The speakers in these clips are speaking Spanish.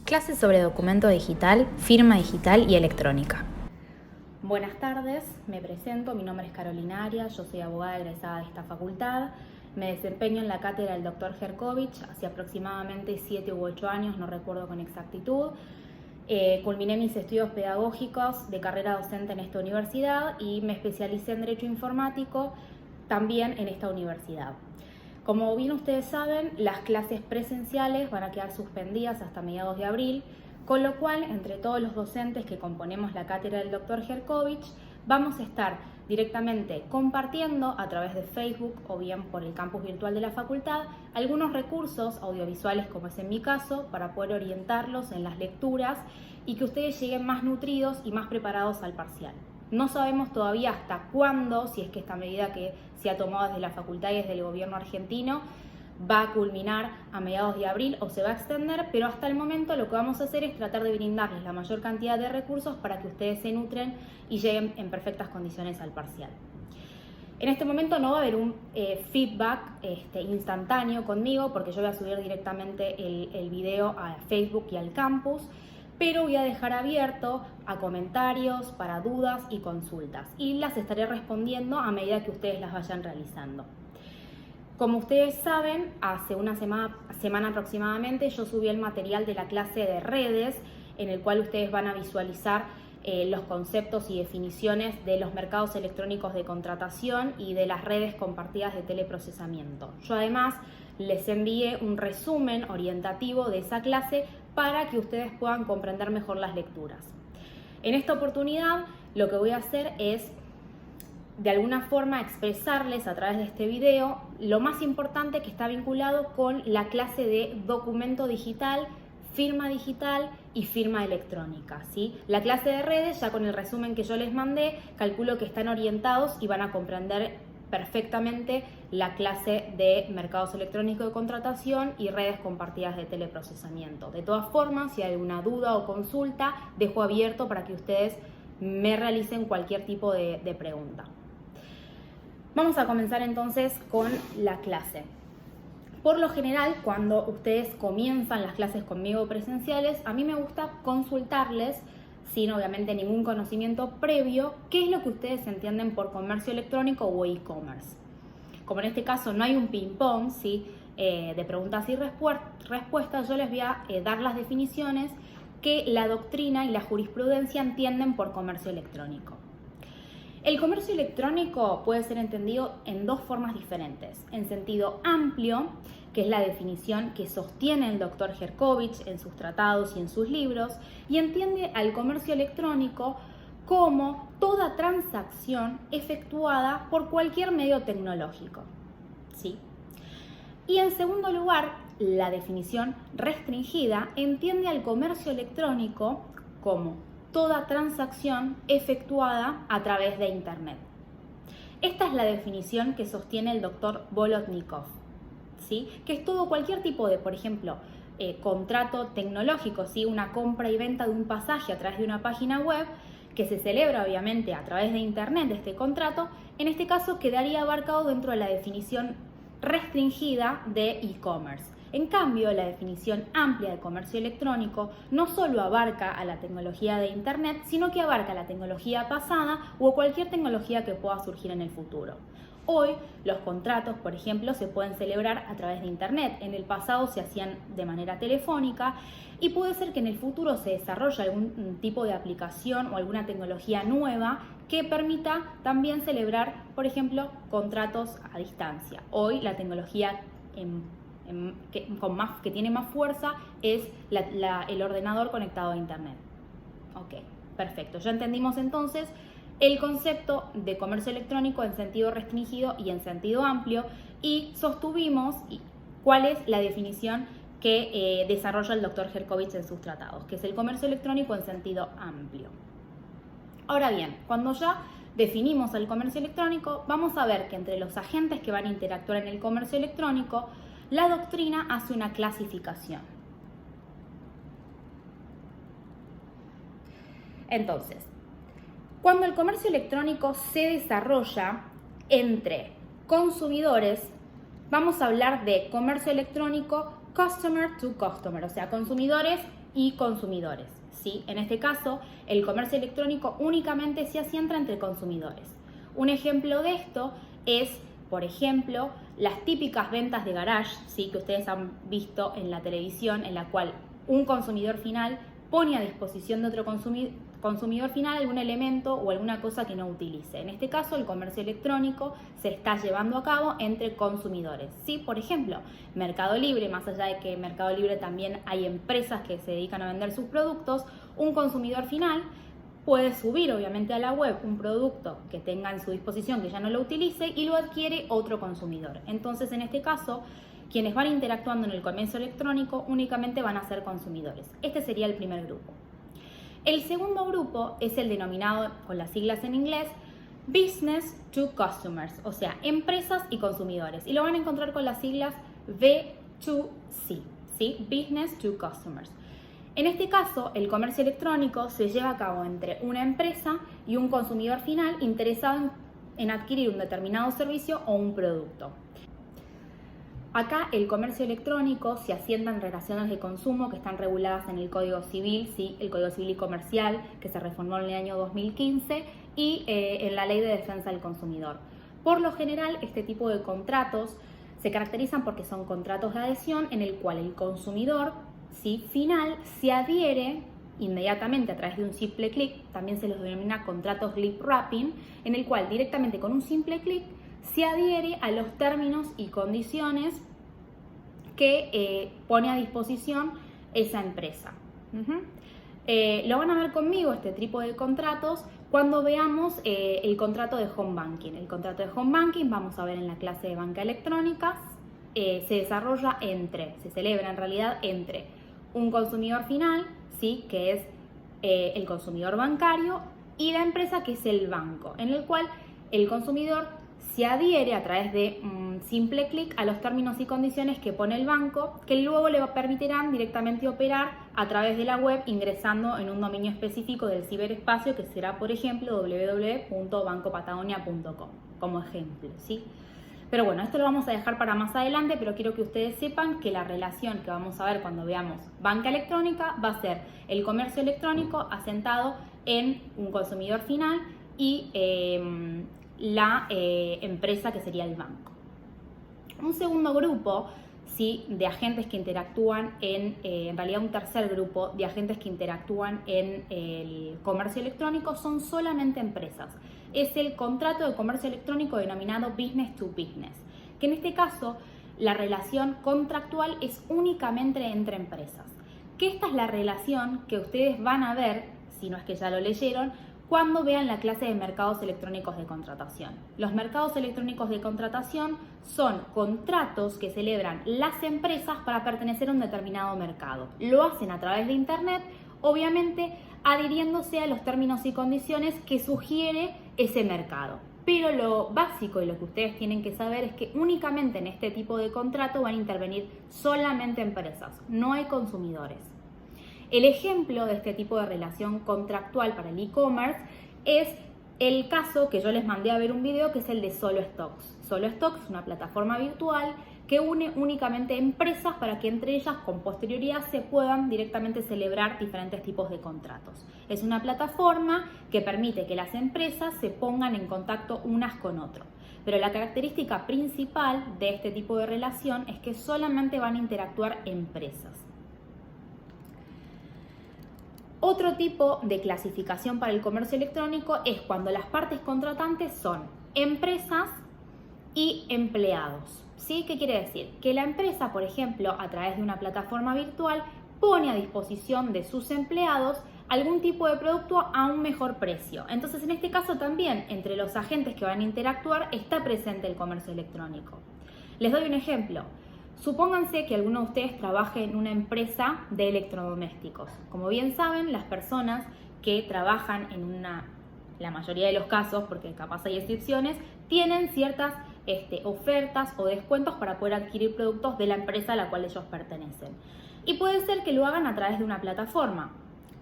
Clases sobre documento digital, firma digital y electrónica. Buenas tardes, me presento, mi nombre es Carolina Arias, yo soy abogada egresada de esta facultad. Me desempeño en la cátedra del Dr. Herkovich hace aproximadamente 7 u 8 años, no recuerdo con exactitud. Culminé mis estudios pedagógicos de carrera docente en esta universidad y me especialicé en Derecho Informático también en esta universidad. Como bien ustedes saben, las clases presenciales van a quedar suspendidas hasta mediados de abril, con lo cual, entre todos los docentes que componemos la cátedra del Dr. Herkovich, vamos a estar directamente compartiendo a través de Facebook o bien por el campus virtual de la facultad algunos recursos audiovisuales, como es en mi caso, para poder orientarlos en las lecturas y que ustedes lleguen más nutridos y más preparados al parcial. No sabemos todavía hasta cuándo, si es que esta medida que se ha tomado desde la facultad y desde el gobierno argentino va a culminar a mediados de abril o se va a extender, pero hasta el momento lo que vamos a hacer es tratar de brindarles la mayor cantidad de recursos para que ustedes se nutren y lleguen en perfectas condiciones al parcial. En este momento no va a haber un feedback instantáneo conmigo porque yo voy a subir directamente el video a Facebook y al campus, pero voy a dejar abierto a comentarios para dudas y consultas y las estaré respondiendo a medida que ustedes las vayan realizando. Como ustedes saben, hace una semana aproximadamente yo subí el material de la clase de redes en el cual ustedes van a visualizar los conceptos y definiciones de los mercados electrónicos de contratación y de las redes compartidas de teleprocesamiento. Yo además les envié un resumen orientativo de esa clase para que ustedes puedan comprender mejor las lecturas. En esta oportunidad lo que voy a hacer es de alguna forma expresarles a través de este video lo más importante que está vinculado con la clase de documento digital, firma digital y firma electrónica, ¿sí? La clase de redes, ya con el resumen que yo les mandé, calculo que están orientados y van a comprender perfectamente la clase de mercados electrónicos de contratación y redes compartidas de teleprocesamiento. De todas formas, si hay alguna duda o consulta, dejo abierto para que ustedes me realicen cualquier tipo de pregunta. Vamos a comenzar entonces con la clase. Por lo general, cuando ustedes comienzan las clases conmigo presenciales, a mí me gusta consultarles, sin obviamente ningún conocimiento previo, qué es lo que ustedes entienden por comercio electrónico o e-commerce. Como en este caso no hay un ping-pong, ¿sí? De preguntas y respuestas, yo les voy a dar las definiciones que la doctrina y la jurisprudencia entienden por comercio electrónico. El comercio electrónico puede ser entendido en dos formas diferentes. En sentido amplio, que es la definición que sostiene el Dr. Herkovich en sus tratados y en sus libros, y entiende al comercio electrónico como toda transacción efectuada por cualquier medio tecnológico, ¿sí? Y en segundo lugar, la definición restringida entiende al comercio electrónico como toda transacción efectuada a través de Internet. Esta es la definición que sostiene el doctor Bolotnikov, ¿sí? Que es todo cualquier tipo de, por ejemplo, contrato tecnológico, ¿sí? Una compra y venta de un pasaje a través de una página web que se celebra obviamente a través de Internet, de este contrato, en este caso quedaría abarcado dentro de la definición restringida de e-commerce. En cambio, la definición amplia de comercio electrónico no solo abarca a la tecnología de Internet, sino que abarca la tecnología pasada o cualquier tecnología que pueda surgir en el futuro. Hoy, los contratos, por ejemplo, se pueden celebrar a través de Internet. En el pasado se hacían de manera telefónica y puede ser que en el futuro se desarrolle algún tipo de aplicación o alguna tecnología nueva que permita también celebrar, por ejemplo, contratos a distancia. Hoy la tecnología que tiene más fuerza es el ordenador conectado a Internet. Ok, perfecto. Ya entendimos entonces el concepto de comercio electrónico en sentido restringido y en sentido amplio y sostuvimos cuál es la definición que desarrolla el Dr. Herkovich en sus tratados, que es el comercio electrónico en sentido amplio. Ahora bien, cuando ya definimos el comercio electrónico, vamos a ver que entre los agentes que van a interactuar en el comercio electrónico, la doctrina hace una clasificación. Entonces, cuando el comercio electrónico se desarrolla entre consumidores, vamos a hablar de comercio electrónico customer to customer, o sea, consumidores y consumidores, ¿sí? En este caso, el comercio electrónico únicamente se asienta entre consumidores. Un ejemplo de esto es, por ejemplo, las típicas ventas de garage, ¿sí? Que ustedes han visto en la televisión, en la cual un consumidor final pone a disposición de otro consumidor final algún elemento o alguna cosa que no utilice. En este caso, el comercio electrónico se está llevando a cabo entre consumidores, ¿sí? Por ejemplo, Mercado Libre, más allá de que en Mercado Libre también hay empresas que se dedican a vender sus productos, un consumidor final puede subir obviamente a la web un producto que tenga en su disposición que ya no lo utilice y lo adquiere otro consumidor. Entonces, en este caso, quienes van interactuando en el comercio electrónico únicamente van a ser consumidores. Este sería el primer grupo. El segundo grupo es el denominado, con las siglas en inglés, Business to Customers, o sea, empresas y consumidores. Y lo van a encontrar con las siglas B2C, ¿sí? Business to Customers. En este caso, el comercio electrónico se lleva a cabo entre una empresa y un consumidor final interesado en adquirir un determinado servicio o un producto. Acá el comercio electrónico se asienta en relaciones de consumo que están reguladas en el Código Civil, ¿sí? El Código Civil y Comercial, que se reformó en el año 2015, y en la Ley de Defensa del Consumidor. Por lo general, este tipo de contratos se caracterizan porque son contratos de adhesión en el cual el consumidor, ¿sí?, final se adhiere inmediatamente a través de un simple clic, también se los denomina contratos lip wrapping, en el cual directamente con un simple clic se adhiere a los términos y condiciones que pone a disposición esa empresa. Lo van a ver conmigo este tipo de contratos cuando veamos el contrato de home banking. El contrato de home banking, vamos a ver en la clase de banca electrónica, se celebra en realidad entre un consumidor final, ¿sí?, que es el consumidor bancario, y la empresa, que es el banco, en el cual el consumidor se adhiere a través de un simple clic a los términos y condiciones que pone el banco, que luego le permitirán directamente operar a través de la web ingresando en un dominio específico del ciberespacio, que será, por ejemplo, www.bancopatagonia.com, como ejemplo, ¿sí? Pero bueno, esto lo vamos a dejar para más adelante, pero quiero que ustedes sepan que la relación que vamos a ver cuando veamos banca electrónica va a ser el comercio electrónico asentado en un consumidor final y la empresa, que sería el banco. Un segundo grupo, ¿sí?, de agentes que interactúan en realidad un tercer grupo de agentes que interactúan en el comercio electrónico son solamente empresas. Es el contrato de comercio electrónico denominado Business to Business, que en este caso la relación contractual es únicamente entre empresas. Que esta es la relación que ustedes van a ver, si no es que ya lo leyeron, cuando vean la clase de mercados electrónicos de contratación. Los mercados electrónicos de contratación son contratos que celebran las empresas para pertenecer a un determinado mercado. Lo hacen a través de Internet, obviamente adhiriéndose a los términos y condiciones que sugiere ese mercado. Pero lo básico y lo que ustedes tienen que saber es que únicamente en este tipo de contrato van a intervenir solamente empresas, no hay consumidores. El ejemplo de este tipo de relación contractual para el e-commerce es el caso que yo les mandé a ver un video, que es el de Solo Stocks. Solo Stocks es una plataforma virtual que une únicamente empresas para que entre ellas con posterioridad se puedan directamente celebrar diferentes tipos de contratos. Es una plataforma que permite que las empresas se pongan en contacto unas con otras. Pero la característica principal de este tipo de relación es que solamente van a interactuar empresas. Otro tipo de clasificación para el comercio electrónico es cuando las partes contratantes son empresas y empleados. ¿Sí? ¿Qué quiere decir? Que la empresa, por ejemplo, a través de una plataforma virtual, pone a disposición de sus empleados algún tipo de producto a un mejor precio. Entonces, en este caso también, entre los agentes que van a interactuar, está presente el comercio electrónico. Les doy un ejemplo. Supónganse que alguno de ustedes trabaje en una empresa de electrodomésticos. Como bien saben, las personas que trabajan en la mayoría de los casos, porque capaz hay excepciones, tienen ciertas ofertas o descuentos para poder adquirir productos de la empresa a la cual ellos pertenecen. Y puede ser que lo hagan a través de una plataforma.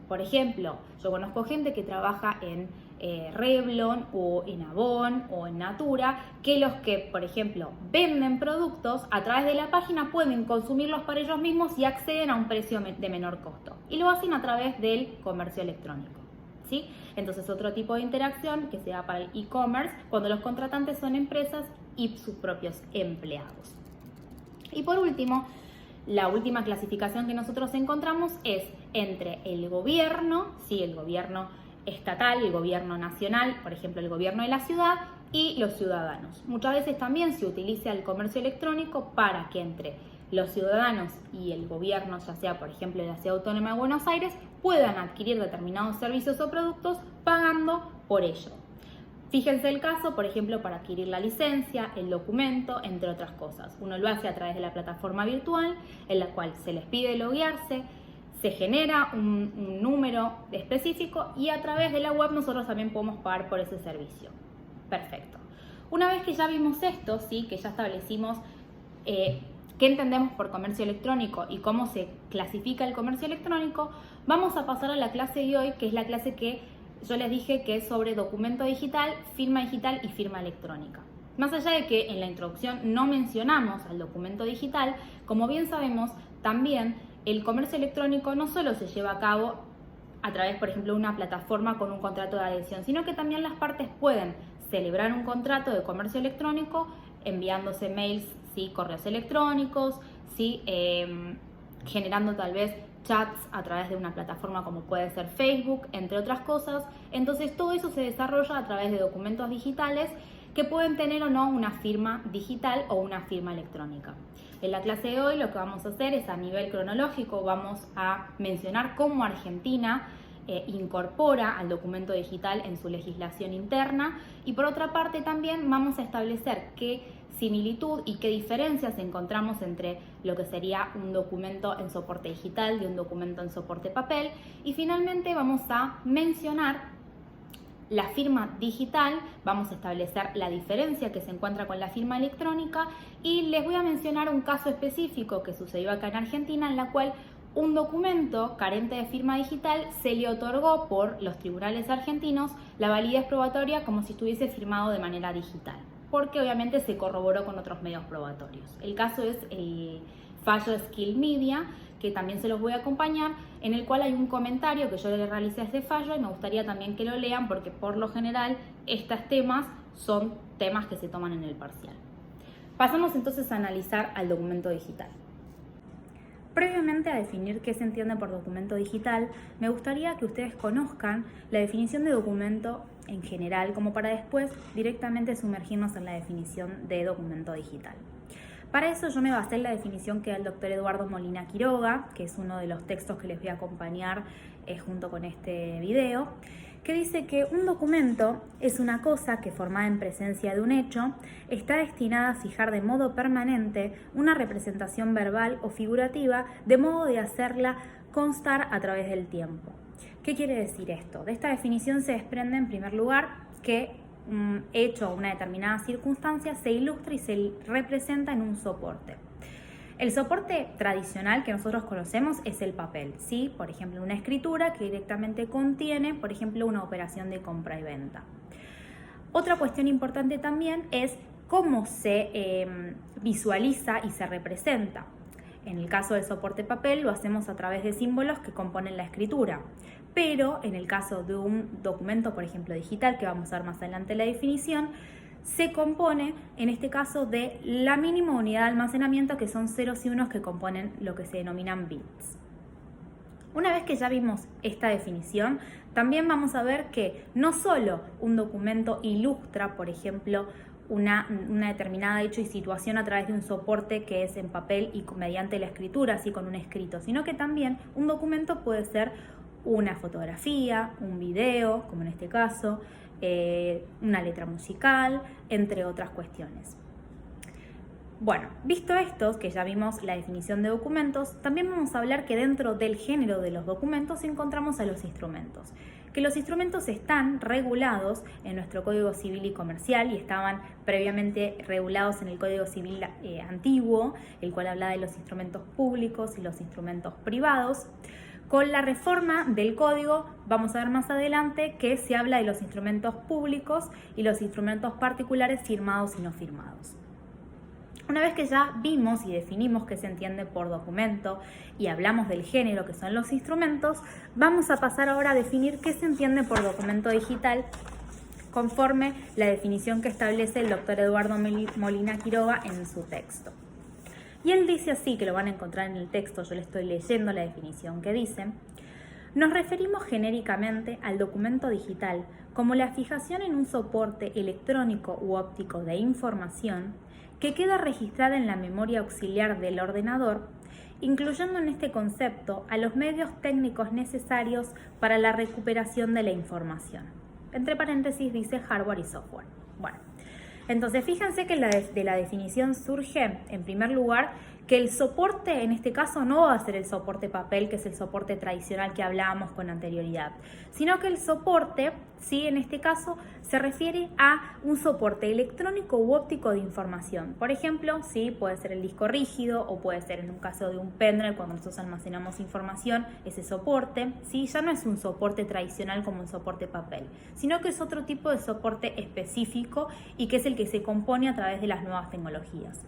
Por ejemplo, yo conozco gente que trabaja en Revlon o en Avon o en Natura, que los que, por ejemplo, venden productos a través de la página pueden consumirlos para ellos mismos y acceden a un precio de menor costo. Y lo hacen a través del comercio electrónico, ¿sí? Entonces, otro tipo de interacción que se da para el e-commerce cuando los contratantes son empresas y sus propios empleados. Y por último, la última clasificación que nosotros encontramos es entre el gobierno, ¿sí? El gobierno estatal, el gobierno nacional, por ejemplo el gobierno de la ciudad, y los ciudadanos. Muchas veces también se utiliza el comercio electrónico para que entre los ciudadanos y el gobierno, ya sea por ejemplo de la Ciudad Autónoma de Buenos Aires, puedan adquirir determinados servicios o productos pagando por ello. Fíjense el caso, por ejemplo, para adquirir la licencia, el documento, entre otras cosas. Uno lo hace a través de la plataforma virtual, en la cual se les pide loguearse, se genera un número específico y a través de la web nosotros también podemos pagar por ese servicio. Perfecto. Una vez que ya vimos esto, ¿sí? Que ya establecimos qué entendemos por comercio electrónico y cómo se clasifica el comercio electrónico, vamos a pasar a la clase de hoy, que es la clase que yo les dije que es sobre documento digital, firma digital y firma electrónica. Más allá de que en la introducción no mencionamos al documento digital, como bien sabemos, también el comercio electrónico no solo se lleva a cabo a través, por ejemplo, de una plataforma con un contrato de adhesión, sino que también las partes pueden celebrar un contrato de comercio electrónico enviándose mails, ¿sí? Correos electrónicos, ¿sí? Generando tal vez chats a través de una plataforma como puede ser Facebook, entre otras cosas. Entonces todo eso se desarrolla a través de documentos digitales que pueden tener o no una firma digital o una firma electrónica. En la clase de hoy lo que vamos a hacer es a nivel cronológico, vamos a mencionar cómo Argentina incorpora al documento digital en su legislación interna y por otra parte también vamos a establecer qué similitud y qué diferencias encontramos entre lo que sería un documento en soporte digital de un documento en soporte papel y finalmente vamos a mencionar la firma digital, vamos a establecer la diferencia que se encuentra con la firma electrónica y les voy a mencionar un caso específico que sucedió acá en Argentina en la cual un documento carente de firma digital se le otorgó por los tribunales argentinos la validez probatoria como si estuviese firmado de manera digital, porque obviamente se corroboró con otros medios probatorios. El caso es el fallo de Skill Media, que también se los voy a acompañar, en el cual hay un comentario que yo le realicé a ese fallo y me gustaría también que lo lean porque por lo general estos temas son temas que se toman en el parcial. Pasamos entonces a analizar al documento digital. Previamente a definir qué se entiende por documento digital, me gustaría que ustedes conozcan la definición de documento en general, como para después directamente sumergirnos en la definición de documento digital. Para eso yo me basé en la definición que da el doctor Eduardo Molina Quiroga, que es uno de los textos que les voy a acompañar junto con este video, que dice que un documento es una cosa que, formada en presencia de un hecho, está destinada a fijar de modo permanente una representación verbal o figurativa de modo de hacerla constar a través del tiempo. ¿Qué quiere decir esto? De esta definición se desprende en primer lugar que un hecho o una determinada circunstancia se ilustra y se representa en un soporte. El soporte tradicional que nosotros conocemos es el papel, ¿sí? Por ejemplo, una escritura que directamente contiene, por ejemplo, una operación de compra y venta. Otra cuestión importante también es cómo se visualiza y se representa. En el caso del soporte papel lo hacemos a través de símbolos que componen la escritura. Pero en el caso de un documento, por ejemplo, digital, que vamos a ver más adelante la definición, se compone, en este caso, de la mínima unidad de almacenamiento, que son ceros y unos que componen lo que se denominan bits. Una vez que ya vimos esta definición, también vamos a ver que no solo un documento ilustra, por ejemplo, una determinada hecho y situación a través de un soporte que es en papel y mediante la escritura, así con un escrito, sino que también un documento puede ser una fotografía, un video, como en este caso, una letra musical, entre otras cuestiones. Bueno, visto esto, que ya vimos la definición de documentos, también vamos a hablar que dentro del género de los documentos encontramos a los instrumentos. Que los instrumentos están regulados en nuestro Código Civil y Comercial y estaban previamente regulados en el Código Civil antiguo, el cual habla de los instrumentos públicos y los instrumentos privados, Con la reforma del código, vamos a ver más adelante que se habla de los instrumentos públicos y los instrumentos particulares firmados y no firmados. Una vez que ya vimos y definimos qué se entiende por documento y hablamos del género que son los instrumentos, vamos a pasar ahora a definir qué se entiende por documento digital conforme la definición que establece el doctor Eduardo Molina Quiroga en su texto. Y él dice así, que lo van a encontrar en el texto, yo le estoy leyendo la definición que dice: nos referimos genéricamente al documento digital como la fijación en un soporte electrónico u óptico de información que queda registrada en la memoria auxiliar del ordenador, incluyendo en este concepto a los medios técnicos necesarios para la recuperación de la información. Entre paréntesis dice hardware y software. Bueno, entonces fíjense que de la definición surge, en primer lugar, que el soporte en este caso no va a ser el soporte papel, que es el soporte tradicional que hablábamos con anterioridad, sino que el soporte, sí, en este caso, se refiere a un soporte electrónico u óptico de información. Por ejemplo, sí, puede ser el disco rígido o puede ser en un caso de un pendrive cuando nosotros almacenamos información, ese soporte, sí, ya no es un soporte tradicional como un soporte papel, sino que es otro tipo de soporte específico y que es el que se compone a través de las nuevas tecnologías.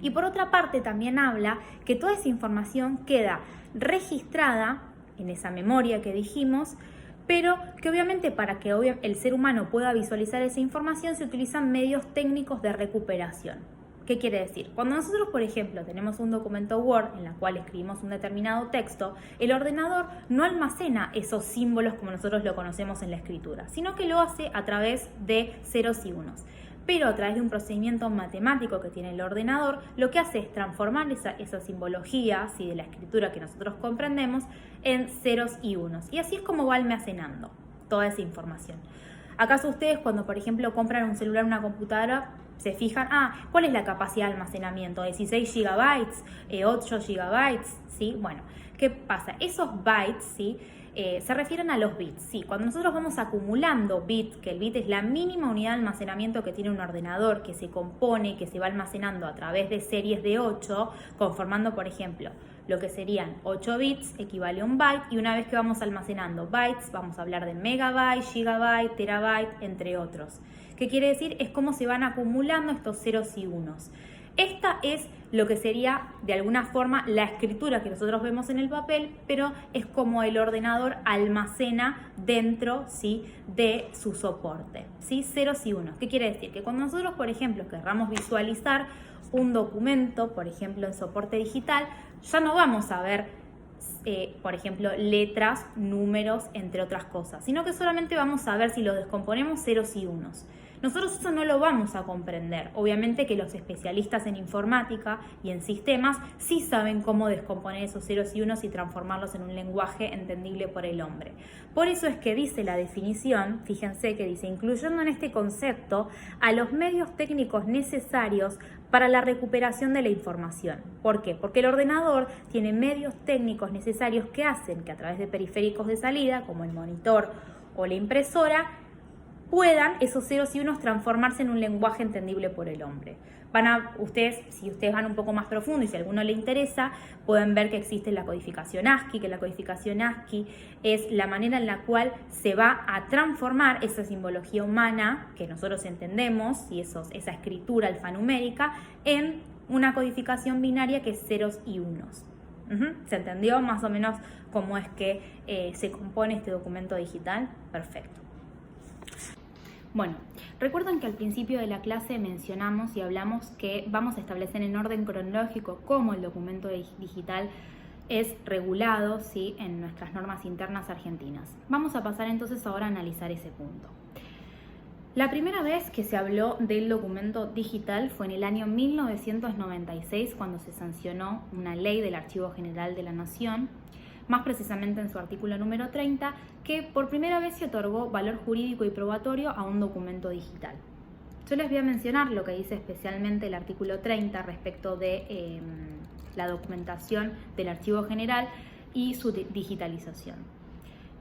Y por otra parte también habla que toda esa información queda registrada en esa memoria que dijimos, pero que obviamente para que el ser humano pueda visualizar esa información se utilizan medios técnicos de recuperación. ¿Qué quiere decir? Cuando nosotros, por ejemplo, tenemos un documento Word en el cual escribimos un determinado texto, el ordenador no almacena esos símbolos como nosotros lo conocemos en la escritura, sino que lo hace a través de ceros y unos. Pero a través de un procedimiento matemático que tiene el ordenador, lo que hace es transformar esa simbología, ¿sí?, de la escritura que nosotros comprendemos en ceros y unos. Y así es como va almacenando toda esa información. ¿Acaso ustedes cuando, por ejemplo, compran un celular o una computadora, se fijan, ¿cuál es la capacidad de almacenamiento? ¿16 GB? ¿8 GB? ¿Sí? Bueno, ¿qué pasa? Esos bytes, ¿sí?, se refieren a los bits. Sí, cuando nosotros vamos acumulando bits, que el bit es la mínima unidad de almacenamiento que tiene un ordenador, que se compone, que se va almacenando a través de series de 8, conformando, por ejemplo, lo que serían 8 bits, equivale a un byte, y una vez que vamos almacenando bytes, vamos a hablar de megabyte, gigabyte, terabyte, entre otros. ¿Qué quiere decir? Es cómo se van acumulando estos ceros y unos. Esta es lo que sería, de alguna forma, la escritura que nosotros vemos en el papel, pero es como el ordenador almacena dentro, ¿sí?, de su soporte, ¿sí? Ceros y unos. ¿Qué quiere decir? Que cuando nosotros, por ejemplo, querramos visualizar un documento, por ejemplo, en soporte digital, ya no vamos a ver, por ejemplo, letras, números, entre otras cosas, sino que solamente vamos a ver, si lo descomponemos, ceros y unos. Nosotros eso no lo vamos a comprender. Obviamente que los especialistas en informática y en sistemas sí saben cómo descomponer esos ceros y unos y transformarlos en un lenguaje entendible por el hombre. Por eso es que dice la definición, fíjense que dice, incluyendo en este concepto a los medios técnicos necesarios para la recuperación de la información. ¿Por qué? Porque el ordenador tiene medios técnicos necesarios que hacen que a través de periféricos de salida, como el monitor o la impresora, puedan esos ceros y unos transformarse en un lenguaje entendible por el hombre. Si ustedes van un poco más profundo y si a alguno le interesa, pueden ver que existe la codificación ASCII, que la codificación ASCII es la manera en la cual se va a transformar esa simbología humana que nosotros entendemos y esa escritura alfanumérica en una codificación binaria que es ceros y unos. ¿Se entendió más o menos cómo es que se compone este documento digital? Perfecto. Bueno, recuerden que al principio de la clase mencionamos y hablamos que vamos a establecer en orden cronológico cómo el documento digital es regulado, ¿sí?, en nuestras normas internas argentinas. Vamos a pasar entonces ahora a analizar ese punto. La primera vez que se habló del documento digital fue en el año 1996, cuando se sancionó una ley del Archivo General de la Nación, más precisamente en su artículo número 30, que por primera vez se otorgó valor jurídico y probatorio a un documento digital. Yo les voy a mencionar lo que dice especialmente el artículo 30 respecto de la documentación del Archivo General y su digitalización.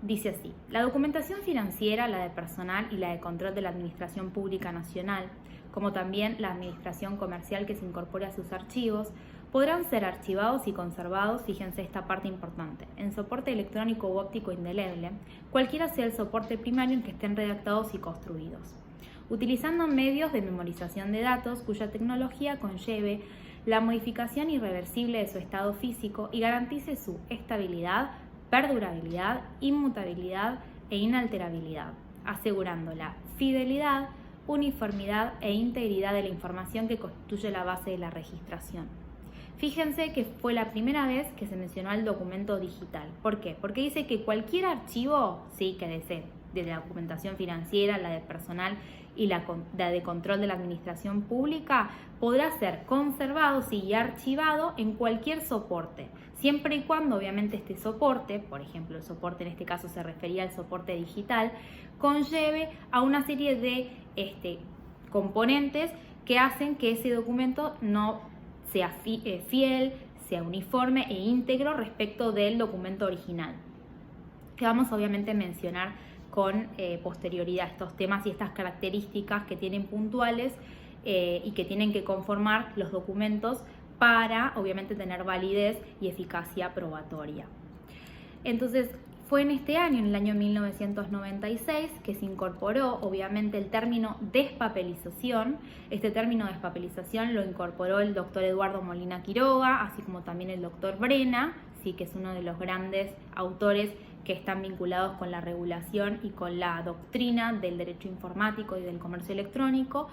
Dice así: la documentación financiera, la de personal y la de control de la Administración Pública Nacional, como también la administración comercial que se incorpore a sus archivos, podrán ser archivados y conservados, fíjense esta parte importante, en soporte electrónico u óptico indeleble, cualquiera sea el soporte primario en que estén redactados y construidos, utilizando medios de memorización de datos cuya tecnología conlleve la modificación irreversible de su estado físico y garantice su estabilidad, perdurabilidad, inmutabilidad e inalterabilidad, asegurando la fidelidad, uniformidad e integridad de la información que constituye la base de la registración. Fíjense que fue la primera vez que se mencionó el documento digital. ¿Por qué? Porque dice que cualquier archivo, sí, que desde la documentación financiera, la de personal y la de control de la administración pública, podrá ser conservado y archivado en cualquier soporte, siempre y cuando obviamente este soporte, por ejemplo el soporte en este caso se refería al soporte digital, conlleve a una serie de componentes que hacen que ese documento no sea fiel, sea uniforme e íntegro respecto del documento original, que vamos obviamente a mencionar con posterioridad estos temas y estas características que tienen puntuales y que tienen que conformar los documentos para obviamente tener validez y eficacia probatoria. Entonces fue en este año, en el año 1996, que se incorporó obviamente el término despapelización. Este término despapelización lo incorporó el doctor Eduardo Molina Quiroga, así como también el doctor Brena, sí, que es uno de los grandes autores que están vinculados con la regulación y con la doctrina del derecho informático y del comercio electrónico,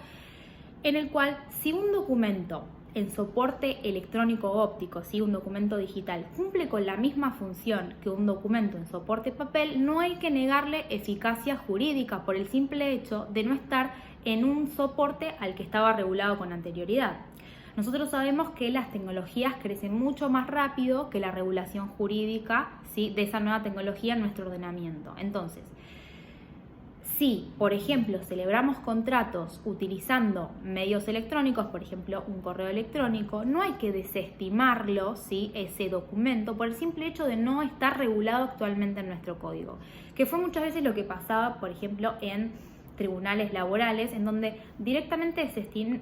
en el cual si un documento en soporte electrónico óptico, ¿sí? Un documento digital, cumple con la misma función que un documento en soporte papel, no hay que negarle eficacia jurídica por el simple hecho de no estar en un soporte al que estaba regulado con anterioridad. Nosotros sabemos que las tecnologías crecen mucho más rápido que la regulación jurídica, ¿sí? De esa nueva tecnología en nuestro ordenamiento. Entonces, si, por ejemplo, celebramos contratos utilizando medios electrónicos, por ejemplo, un correo electrónico, no hay que desestimarlo, ¿sí? Ese documento, por el simple hecho de no estar regulado actualmente en nuestro código. Que fue muchas veces lo que pasaba, por ejemplo, en tribunales laborales, en donde directamente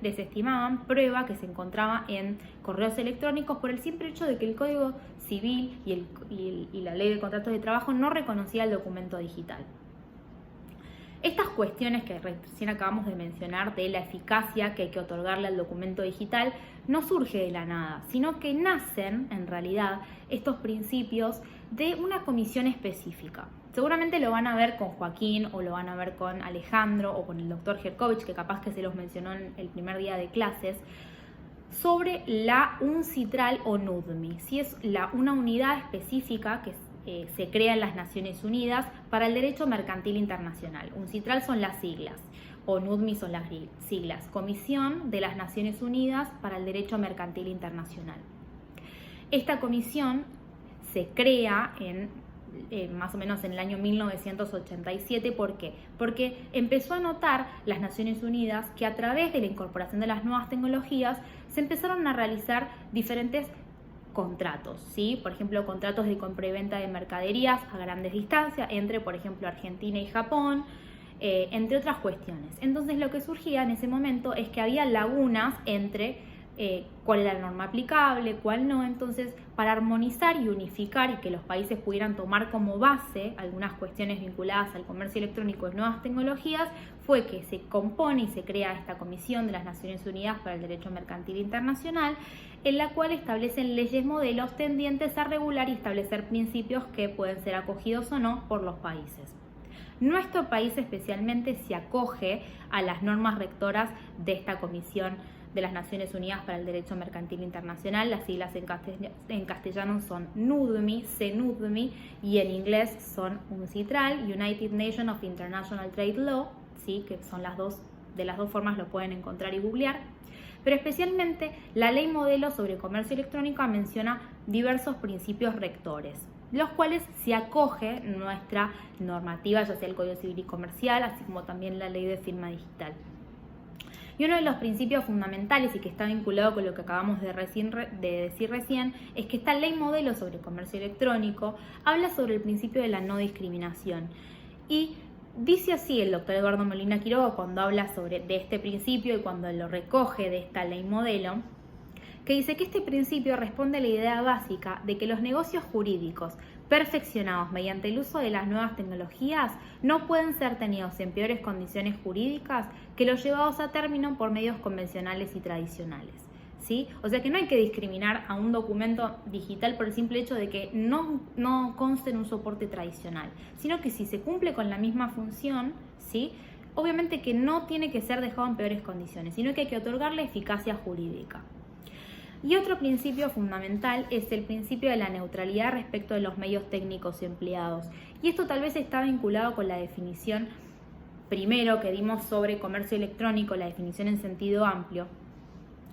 desestimaban prueba que se encontraba en correos electrónicos por el simple hecho de que el Código Civil y la Ley de Contratos de Trabajo no reconocía el documento digital. Estas cuestiones que recién acabamos de mencionar de la eficacia que hay que otorgarle al documento digital no surge de la nada, sino que nacen, en realidad, estos principios de una comisión específica. Seguramente lo van a ver con Joaquín o lo van a ver con Alejandro o con el doctor Herkovich, que capaz que se los mencionó en el primer día de clases, sobre la UNCITRAL o NUDMI. Si es una unidad específica que se crea en las Naciones Unidas para el derecho mercantil internacional. UNCITRAL son las siglas, o NUDMI son las siglas, Comisión de las Naciones Unidas para el Derecho Mercantil Internacional. Esta comisión se crea más o menos en el año 1987. ¿Por qué? Porque empezó a notar las Naciones Unidas que a través de la incorporación de las nuevas tecnologías se empezaron a realizar diferentes contratos, ¿sí? Por ejemplo, contratos de compra y venta de mercaderías a grandes distancias entre, por ejemplo, Argentina y Japón, entre otras cuestiones. Entonces, lo que surgía en ese momento es que había lagunas entre cuál era la norma aplicable, cuál no. Entonces, para armonizar y unificar y que los países pudieran tomar como base algunas cuestiones vinculadas al comercio electrónico y nuevas tecnologías, fue que se compone y se crea esta Comisión de las Naciones Unidas para el Derecho Mercantil Internacional, en la cual establecen leyes modelos tendientes a regular y establecer principios que pueden ser acogidos o no por los países. Nuestro país especialmente se acoge a las normas rectoras de esta Comisión de las Naciones Unidas para el Derecho Mercantil Internacional. Las siglas en castellano son NUDMI, CNUDMI, y en inglés son UNCITRAL, United Nations of International Trade Law, ¿sí? Que son de las dos formas lo pueden encontrar y googlear. Pero especialmente la ley modelo sobre comercio electrónico menciona diversos principios rectores, los cuales se acoge nuestra normativa, ya sea el Código Civil y Comercial, así como también la ley de firma digital. Y uno de los principios fundamentales y que está vinculado con lo que acabamos de decir recién es que esta ley modelo sobre comercio electrónico habla sobre el principio de la no discriminación. Y dice así el doctor Eduardo Molina Quiroga cuando habla de este principio y cuando lo recoge de esta ley modelo, que dice que este principio responde a la idea básica de que los negocios jurídicos perfeccionados mediante el uso de las nuevas tecnologías no pueden ser tenidos en peores condiciones jurídicas que los llevados a término por medios convencionales y tradicionales. ¿Sí? O sea que no hay que discriminar a un documento digital por el simple hecho de que no conste en un soporte tradicional, sino que si se cumple con la misma función, ¿sí? Obviamente que no tiene que ser dejado en peores condiciones, sino que hay que otorgarle eficacia jurídica. Y otro principio fundamental es el principio de la neutralidad respecto de los medios técnicos empleados. Y esto tal vez está vinculado con la definición primero que dimos sobre comercio electrónico, la definición en sentido amplio.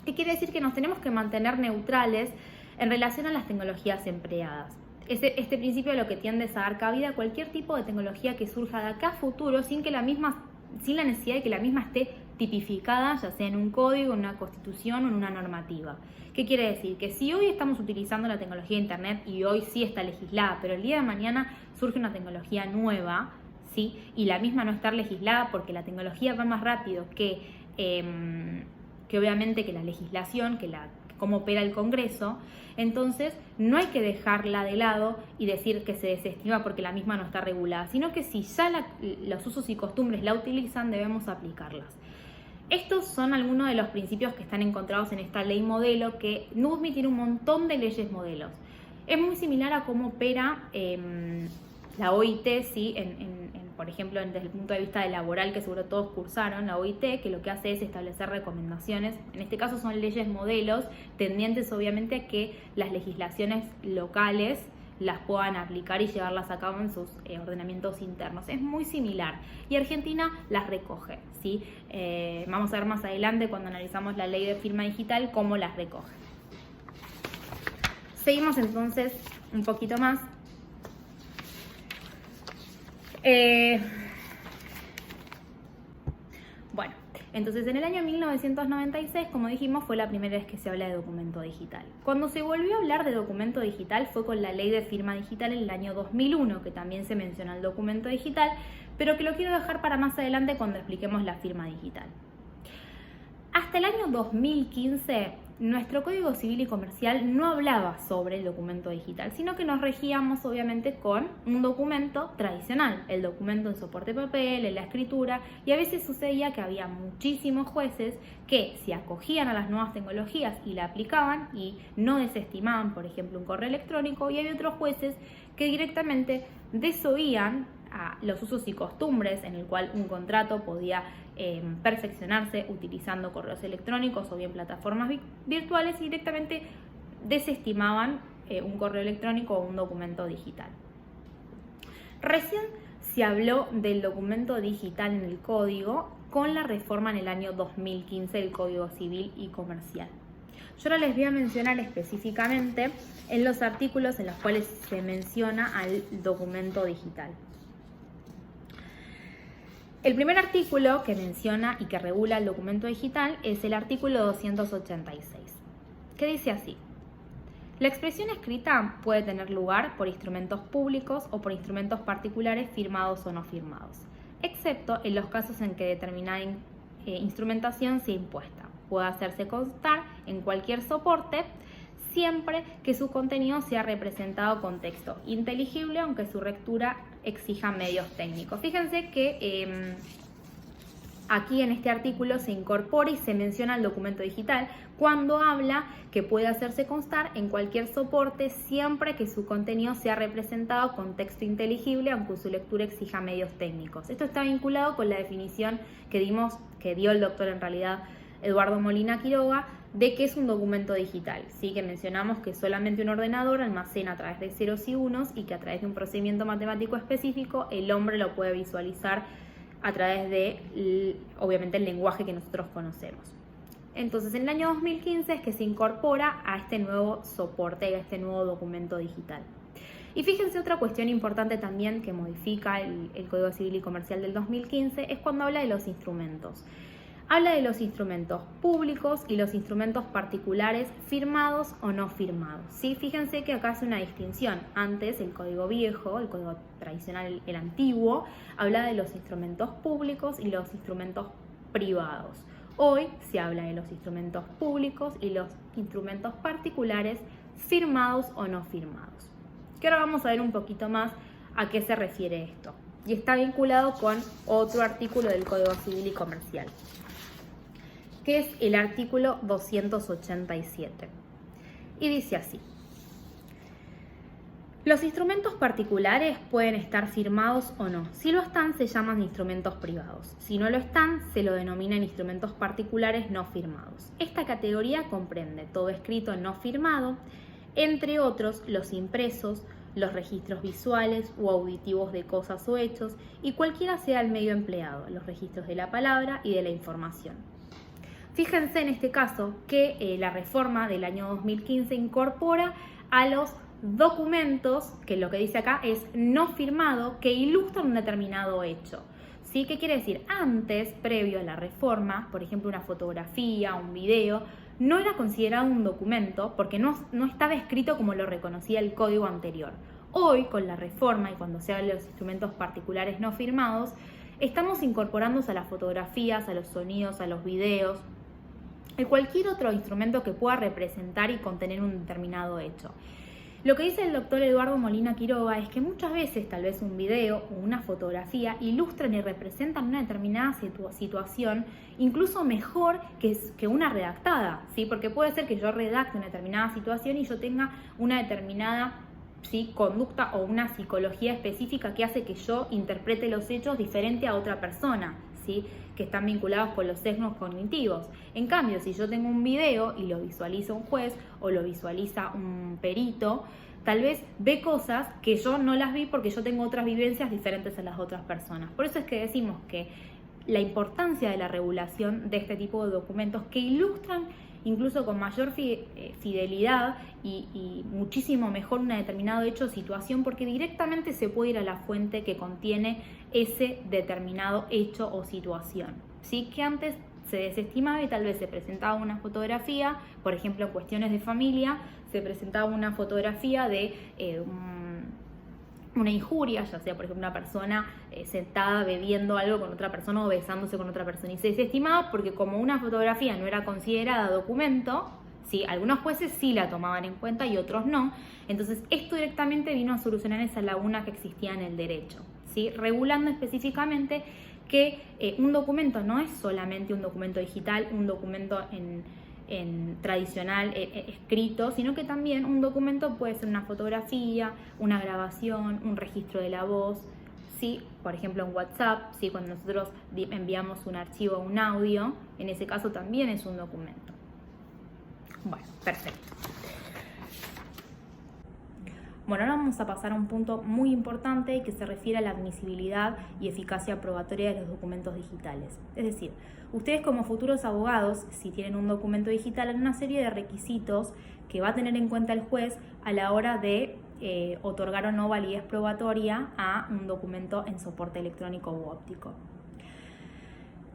¿Qué quiere decir? Que nos tenemos que mantener neutrales en relación a las tecnologías empleadas. Este principio lo que tiende es a dar cabida a cualquier tipo de tecnología que surja de acá a futuro sin la necesidad de que la misma esté tipificada, ya sea en un código, en una constitución o en una normativa. ¿Qué quiere decir? Que si hoy estamos utilizando la tecnología de Internet y hoy sí está legislada, pero el día de mañana surge una tecnología nueva, ¿sí? Y la misma no está legislada porque la tecnología va más rápido que obviamente que la legislación, cómo opera el Congreso, entonces no hay que dejarla de lado y decir que se desestima porque la misma no está regulada, sino que si ya los usos y costumbres la utilizan, debemos aplicarlas. Estos son algunos de los principios que están encontrados en esta ley modelo, que NUSMI tiene un montón de leyes modelos. Es muy similar a cómo opera la OIT, ¿sí? Por ejemplo, desde el punto de vista laboral, que seguro todos cursaron, la OIT, que lo que hace es establecer recomendaciones. En este caso son leyes modelos, tendientes obviamente a que las legislaciones locales las puedan aplicar y llevarlas a cabo en sus ordenamientos internos. Es muy similar y Argentina las recoge, ¿sí? Vamos a ver más adelante, cuando analizamos la ley de firma digital, cómo las recoge. Seguimos entonces un poquito más. Bueno, entonces en el año 1996, como dijimos, fue la primera vez que se habla de documento digital. Cuando se volvió a hablar de documento digital fue con la ley de firma digital en el año 2001, que también se menciona el documento digital, pero que lo quiero dejar para más adelante cuando expliquemos la firma digital. Hasta el año 2015, nuestro Código Civil y Comercial no hablaba sobre el documento digital, sino que nos regíamos obviamente con un documento tradicional, el documento en soporte papel, en la escritura, y a veces sucedía que había muchísimos jueces que se acogían a las nuevas tecnologías y la aplicaban y no desestimaban, por ejemplo, un correo electrónico, y había otros jueces que directamente desoían a los usos y costumbres en el cual un contrato podía perfeccionarse utilizando correos electrónicos o bien plataformas virtuales, y directamente desestimaban un correo electrónico o un documento digital. Recién se habló del documento digital en el código con la reforma en el año 2015 del Código Civil y Comercial. Yo ahora les voy a mencionar específicamente en los artículos en los cuales se menciona al documento digital. El primer artículo que menciona y que regula el documento digital es el artículo 286, que dice así: la expresión escrita puede tener lugar por instrumentos públicos o por instrumentos particulares firmados o no firmados, excepto en los casos en que determinada instrumentación sea impuesta. Puede hacerse constar en cualquier soporte, siempre que su contenido sea representado con texto inteligible, aunque su lectura exija medios técnicos. Fíjense que aquí en este artículo se incorpora y se menciona el documento digital cuando habla que puede hacerse constar en cualquier soporte siempre que su contenido sea representado con texto inteligible, aunque su lectura exija medios técnicos. Esto está vinculado con la definición que dio el doctor en realidad Eduardo Molina Quiroga, de qué es un documento digital. Sí, que mencionamos que solamente un ordenador almacena a través de ceros y unos y que a través de un procedimiento matemático específico el hombre lo puede visualizar a través de, obviamente, el lenguaje que nosotros conocemos. Entonces, en el año 2015 es que se incorpora a este nuevo soporte, a este nuevo documento digital. Y fíjense, otra cuestión importante también que modifica el Código Civil y Comercial del 2015 es cuando habla de los instrumentos. Habla de los instrumentos públicos y los instrumentos particulares firmados o no firmados. ¿Sí? Fíjense que acá hace una distinción. Antes, el código viejo, el código tradicional, el antiguo, habla de los instrumentos públicos y los instrumentos privados. Hoy se habla de los instrumentos públicos y los instrumentos particulares firmados o no firmados. Que ahora vamos a ver un poquito más a qué se refiere esto. Y está vinculado con otro artículo del Código Civil y Comercial, que es el artículo 287. Y dice así: los instrumentos particulares pueden estar firmados o no. Si lo están, se llaman instrumentos privados. Si no lo están, se lo denominan instrumentos particulares no firmados. Esta categoría comprende todo escrito no firmado, entre otros los impresos, los registros visuales o auditivos de cosas o hechos, y cualquiera sea el medio empleado, los registros de la palabra y de la información. Fíjense en este caso que la reforma del año 2015 incorpora a los documentos, que lo que dice acá es no firmado, que ilustran un determinado hecho. ¿Sí? ¿Qué quiere decir? Antes, previo a la reforma, por ejemplo, una fotografía, un video, no era considerado un documento porque no estaba escrito como lo reconocía el código anterior. Hoy, con la reforma y cuando se habla de los instrumentos particulares no firmados, estamos incorporándose a las fotografías, a los sonidos, a los videos, a cualquier otro instrumento que pueda representar y contener un determinado hecho. Lo que dice el doctor Eduardo Molina Quiroga es que muchas veces tal vez un video o una fotografía ilustran y representan una determinada situación incluso mejor que una redactada, ¿sí? Porque puede ser que yo redacte una determinada situación y yo tenga una determinada, ¿sí?, conducta o una psicología específica que hace que yo interprete los hechos diferente a otra persona, ¿sí?, que están vinculados con los sesgos cognitivos. En cambio, si yo tengo un video y lo visualiza un juez o lo visualiza un perito, tal vez ve cosas que yo no las vi porque yo tengo otras vivencias diferentes a las otras personas. Por eso es que decimos que la importancia de la regulación de este tipo de documentos que ilustran incluso con mayor fidelidad y muchísimo mejor un determinado hecho o situación, porque directamente se puede ir a la fuente que contiene ese determinado hecho o situación. ¿Sí? Que antes se desestimaba y tal vez se presentaba una fotografía, por ejemplo, en cuestiones de familia, se presentaba una fotografía de una injuria, ya sea por ejemplo una persona sentada bebiendo algo con otra persona o besándose con otra persona, y se desestimaba porque como una fotografía no era considerada documento, ¿sí?, algunos jueces sí la tomaban en cuenta y otros no. Entonces esto directamente vino a solucionar esa laguna que existía en el derecho, ¿sí?, regulando específicamente que un documento no es solamente un documento digital, un documento en tradicional escrito, sino que también un documento puede ser una fotografía, una grabación, un registro de la voz, ¿sí? Por ejemplo en WhatsApp, ¿sí?, cuando nosotros enviamos un archivo o un audio, en ese caso también es un documento. Bueno, perfecto. Bueno, ahora vamos a pasar a un punto muy importante que se refiere a la admisibilidad y eficacia probatoria de los documentos digitales. Es decir, ustedes como futuros abogados, si tienen un documento digital, hay una serie de requisitos que va a tener en cuenta el juez a la hora de otorgar o no validez probatoria a un documento en soporte electrónico u óptico.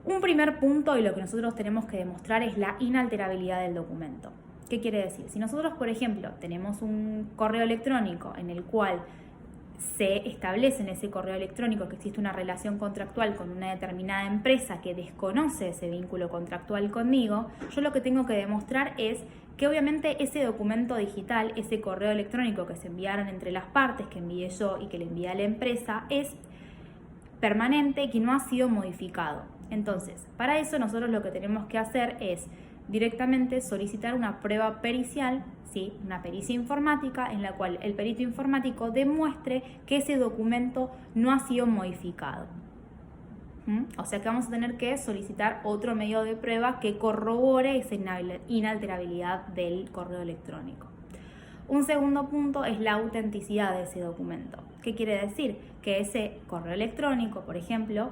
Un primer punto, y lo que nosotros tenemos que demostrar, es la inalterabilidad del documento. ¿Qué quiere decir? Si nosotros, por ejemplo, tenemos un correo electrónico en el cual se establece en ese correo electrónico que existe una relación contractual con una determinada empresa que desconoce ese vínculo contractual conmigo, yo lo que tengo que demostrar es que obviamente ese documento digital, ese correo electrónico que se enviaron entre las partes, que envié yo y que le envié a la empresa, es permanente y que no ha sido modificado. Entonces, para eso nosotros lo que tenemos que hacer es directamente solicitar una prueba pericial, ¿sí?, una pericia informática en la cual el perito informático demuestre que ese documento no ha sido modificado. O sea que vamos a tener que solicitar otro medio de prueba que corrobore esa inalterabilidad del correo electrónico. Un segundo punto es la autenticidad de ese documento. ¿Qué quiere decir? Que ese correo electrónico, por ejemplo,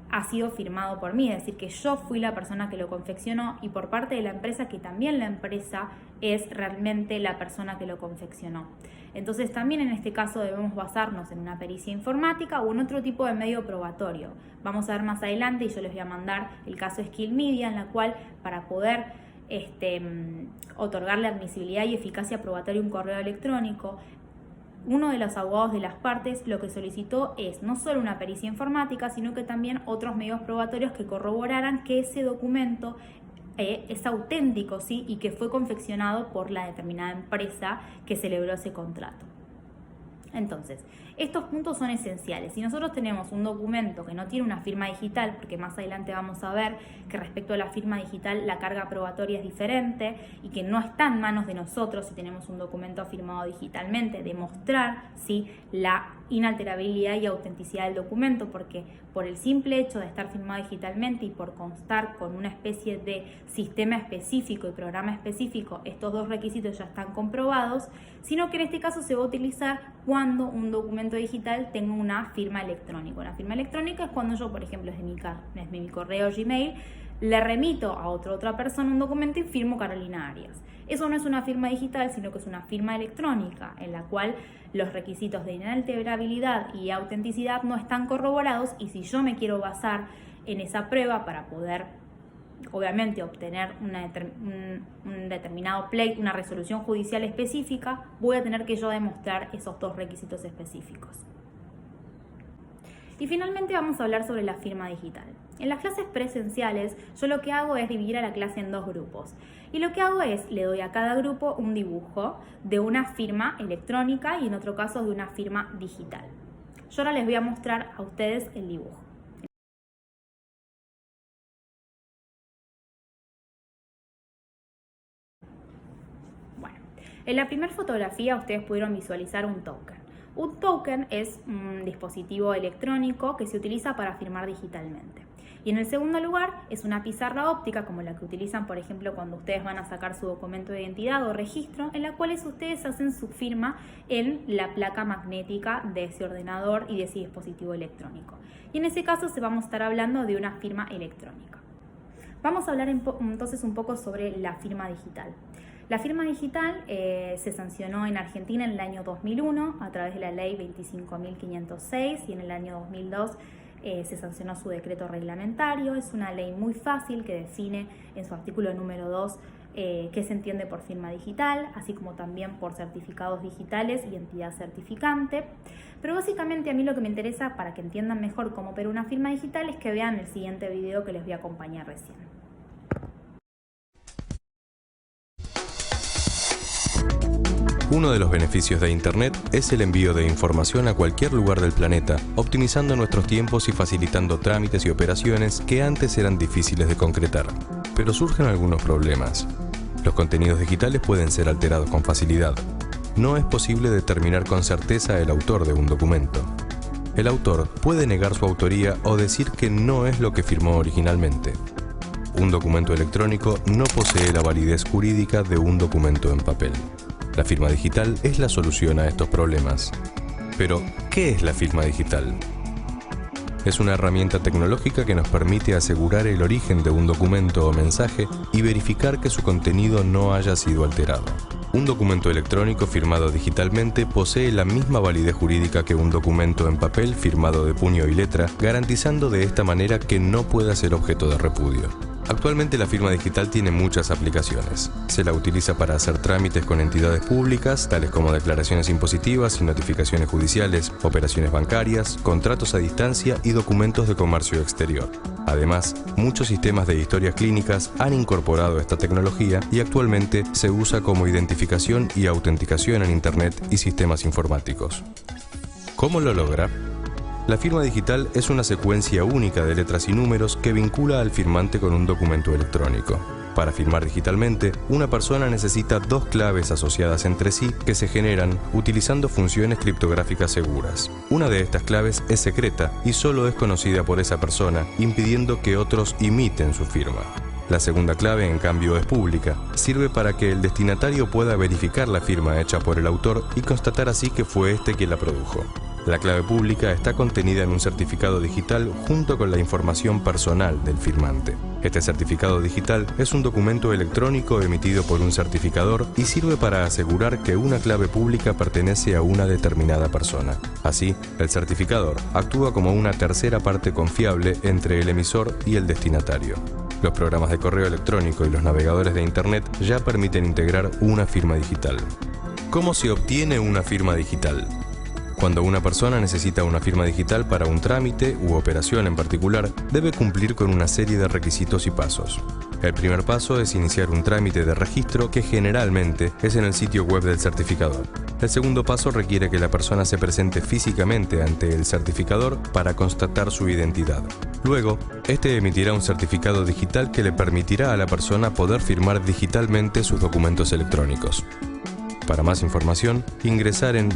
ha sido firmado por mí, es decir, que yo fui la persona que lo confeccionó, y por parte de la empresa, que también la empresa es realmente la persona que lo confeccionó. Entonces también en este caso debemos basarnos en una pericia informática o en otro tipo de medio probatorio. Vamos a ver más adelante, y yo les voy a mandar el caso Skill Media, en la cual para poder otorgarle admisibilidad y eficacia probatoria a un correo electrónico, uno de los abogados de las partes lo que solicitó es no solo una pericia informática, sino que también otros medios probatorios que corroboraran que ese documento es auténtico, ¿sí? Y que fue confeccionado por la determinada empresa que celebró ese contrato. Entonces, estos puntos son esenciales. Si nosotros tenemos un documento que no tiene una firma digital, porque más adelante vamos a ver que respecto a la firma digital la carga probatoria es diferente y que no está en manos de nosotros, si tenemos un documento firmado digitalmente, demostrar, ¿sí?, la inalterabilidad y autenticidad del documento, porque por el simple hecho de estar firmado digitalmente y por constar con una especie de sistema específico y programa específico, estos dos requisitos ya están comprobados, sino que en este caso se va a utilizar cuando un documento digital tenga una firma electrónica. Una firma electrónica es cuando yo, por ejemplo, desde mi correo Gmail, le remito a otra persona un documento y firmo Carolina Arias. Eso no es una firma digital, sino que es una firma electrónica, en la cual los requisitos de inalterabilidad y autenticidad no están corroborados, y si yo me quiero basar en esa prueba para poder, obviamente, obtener un determinado pleito, una resolución judicial específica, voy a tener que yo demostrar esos dos requisitos específicos. Y finalmente vamos a hablar sobre la firma digital. En las clases presenciales yo lo que hago es dividir a la clase en dos grupos. Y lo que hago es, le doy a cada grupo un dibujo de una firma electrónica y en otro caso de una firma digital. Yo ahora les voy a mostrar a ustedes el dibujo. Bueno, en la primera fotografía ustedes pudieron visualizar un token. Un token es un dispositivo electrónico que se utiliza para firmar digitalmente. Y en el segundo lugar es una pizarra óptica como la que utilizan, por ejemplo, cuando ustedes van a sacar su documento de identidad o registro, en la cual ustedes hacen su firma en la placa magnética de ese ordenador y de ese dispositivo electrónico. Y en ese caso vamos a estar hablando de una firma electrónica. Vamos a hablar entonces un poco sobre la firma digital. La firma digital se sancionó en Argentina en el año 2001 a través de la ley 25.506 y en el año 2002 se sancionó su decreto reglamentario. Es una ley muy fácil que define en su artículo número 2 qué se entiende por firma digital, así como también por certificados digitales y entidad certificante. Pero básicamente a mí lo que me interesa para que entiendan mejor cómo opera una firma digital es que vean el siguiente video que les voy a acompañar recién. Uno de los beneficios de Internet es el envío de información a cualquier lugar del planeta, optimizando nuestros tiempos y facilitando trámites y operaciones que antes eran difíciles de concretar. Pero surgen algunos problemas. Los contenidos digitales pueden ser alterados con facilidad. No es posible determinar con certeza el autor de un documento. El autor puede negar su autoría o decir que no es lo que firmó originalmente. Un documento electrónico no posee la validez jurídica de un documento en papel. La firma digital es la solución a estos problemas. Pero, ¿qué es la firma digital? Es una herramienta tecnológica que nos permite asegurar el origen de un documento o mensaje y verificar que su contenido no haya sido alterado. Un documento electrónico firmado digitalmente posee la misma validez jurídica que un documento en papel firmado de puño y letra, garantizando de esta manera que no pueda ser objeto de repudio. Actualmente la firma digital tiene muchas aplicaciones. Se la utiliza para hacer trámites con entidades públicas, tales como declaraciones impositivas y notificaciones judiciales, operaciones bancarias, contratos a distancia y documentos de comercio exterior. Además, muchos sistemas de historias clínicas han incorporado esta tecnología y actualmente se usa como identificación y autenticación en Internet y sistemas informáticos. ¿Cómo lo logra? La firma digital es una secuencia única de letras y números que vincula al firmante con un documento electrónico. Para firmar digitalmente, una persona necesita dos claves asociadas entre sí que se generan utilizando funciones criptográficas seguras. Una de estas claves es secreta y solo es conocida por esa persona, impidiendo que otros imiten su firma. La segunda clave, en cambio, es pública. Sirve para que el destinatario pueda verificar la firma hecha por el autor y constatar así que fue este quien la produjo. La clave pública está contenida en un certificado digital junto con la información personal del firmante. Este certificado digital es un documento electrónico emitido por un certificador y sirve para asegurar que una clave pública pertenece a una determinada persona. Así, el certificador actúa como una tercera parte confiable entre el emisor y el destinatario. Los programas de correo electrónico y los navegadores de Internet ya permiten integrar una firma digital. ¿Cómo se obtiene una firma digital? Cuando una persona necesita una firma digital para un trámite u operación en particular, debe cumplir con una serie de requisitos y pasos. El primer paso es iniciar un trámite de registro que generalmente es en el sitio web del certificador. El segundo paso requiere que la persona se presente físicamente ante el certificador para constatar su identidad. Luego, este emitirá un certificado digital que le permitirá a la persona poder firmar digitalmente sus documentos electrónicos. Para más información, ingresar en